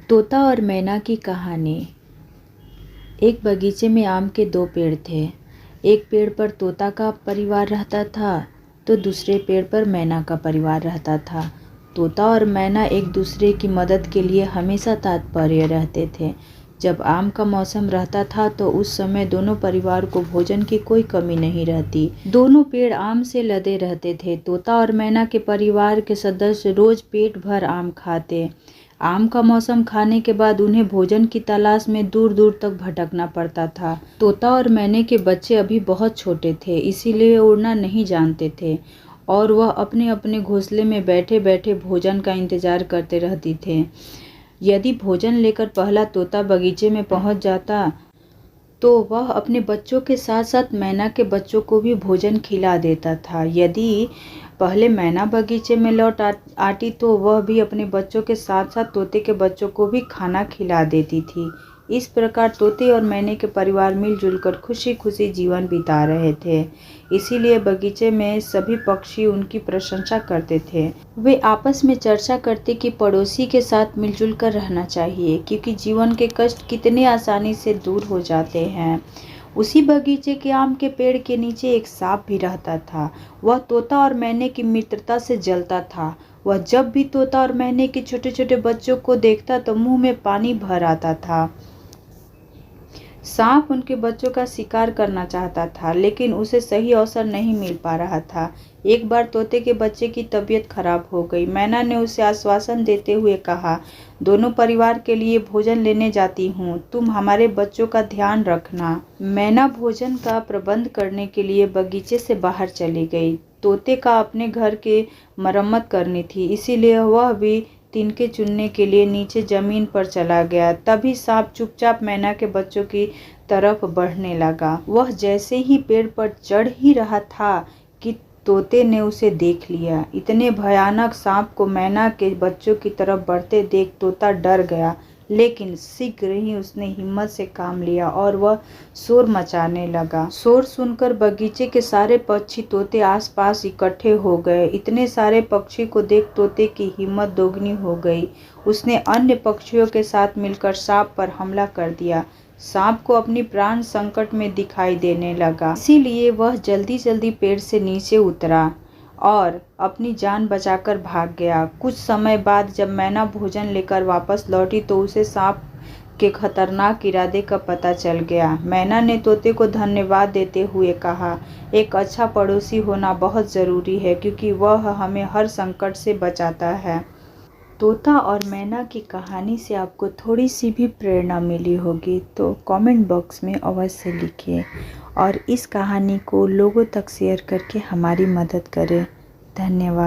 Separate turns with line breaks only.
तोता और मैना की कहानी। एक बगीचे में आम के दो पेड़ थे। एक पेड़ पर तोता का परिवार रहता था तो दूसरे पेड़ पर मैना का परिवार रहता था। तोता और मैना एक दूसरे की मदद के लिए हमेशा तत्पर रहते थे। जब आम का मौसम रहता था तो उस समय दोनों परिवार को भोजन की कोई कमी नहीं रहती। दोनों पेड़ आम से लदे रहते थे। तोता और मैना के परिवार के सदस्य रोज पेट भर आम खाते। आम का मौसम खाने के बाद उन्हें भोजन की तलाश में दूर दूर तक भटकना पड़ता था। तोता और मैने के बच्चे अभी बहुत छोटे थे, इसीलिए उड़ना नहीं जानते थे और वह अपने अपने घोंसले में बैठे बैठे भोजन का इंतजार करते रहती थे। यदि भोजन लेकर पहला तोता बगीचे में पहुंच जाता तो वह अपने बच्चों के साथ साथ मैना के बच्चों को भी भोजन खिला देता था। यदि पहले मैना बगीचे में लौट आती तो वह भी अपने बच्चों के साथ साथ तोते के बच्चों को भी खाना खिला देती थी। इस प्रकार तोते और मैने के परिवार मिलजुल कर खुशी खुशी जीवन बिता रहे थे। इसीलिए बगीचे में सभी पक्षी उनकी प्रशंसा करते थे। वे आपस में चर्चा करते कि पड़ोसी के साथ मिलजुल कर रहना चाहिए, क्योंकि जीवन के कष्ट कितने आसानी से दूर हो जाते हैं। उसी बगीचे के आम के पेड़ के नीचे एक सांप भी रहता था। वह तोता और मैने की मित्रता से जलता था। वह जब भी तोता और मैने के छोटे छोटे बच्चों को देखता तो मुंह में पानी भर आता था। सांप उनके बच्चों का शिकार करना चाहता था, लेकिन उसे सही अवसर नहीं मिल पा रहा था। एक बार तोते के बच्चे की तबीयत खराब हो गई। मैना ने उसे आश्वासन देते हुए कहा, दोनों परिवार के लिए भोजन लेने जाती हूँ, तुम हमारे बच्चों का ध्यान रखना। मैना भोजन का प्रबंध करने के लिए बगीचे से बाहर चली गई। तोते का अपने घर की मरम्मत करनी थी, इसीलिए वह भी तिनके चुनने के लिए नीचे जमीन पर चला गया। तभी सांप चुपचाप मैना के बच्चों की तरफ बढ़ने लगा। वह जैसे ही पेड़ पर चढ़ ही रहा था कि तोते ने उसे देख लिया। इतने भयानक सांप को मैना के बच्चों की तरफ बढ़ते देख तोता डर गया, लेकिन शीघ्र ही उसने हिम्मत से काम लिया और वह शोर मचाने लगा। शोर सुनकर बगीचे के सारे पक्षी तोते आसपास इकट्ठे हो गए। इतने सारे पक्षी को देख तोते की हिम्मत दोगुनी हो गई। उसने अन्य पक्षियों के साथ मिलकर सांप पर हमला कर दिया। सांप को अपनी प्राण संकट में दिखाई देने लगा, इसीलिए वह जल्दी जल्दी पेड़ से नीचे उतरा और अपनी जान बचाकर भाग गया। कुछ समय बाद जब मैना भोजन लेकर वापस लौटी तो उसे सांप के खतरनाक इरादे का पता चल गया। मैना ने तोते को धन्यवाद देते हुए कहा, एक अच्छा पड़ोसी होना बहुत ज़रूरी है, क्योंकि वह हमें हर संकट से बचाता है। तोता और मैना की कहानी से आपको थोड़ी सी भी प्रेरणा मिली होगी तो कमेंट बॉक्स में अवश्य लिखिए और इस कहानी को लोगों तक शेयर करके हमारी मदद करें। धन्यवाद।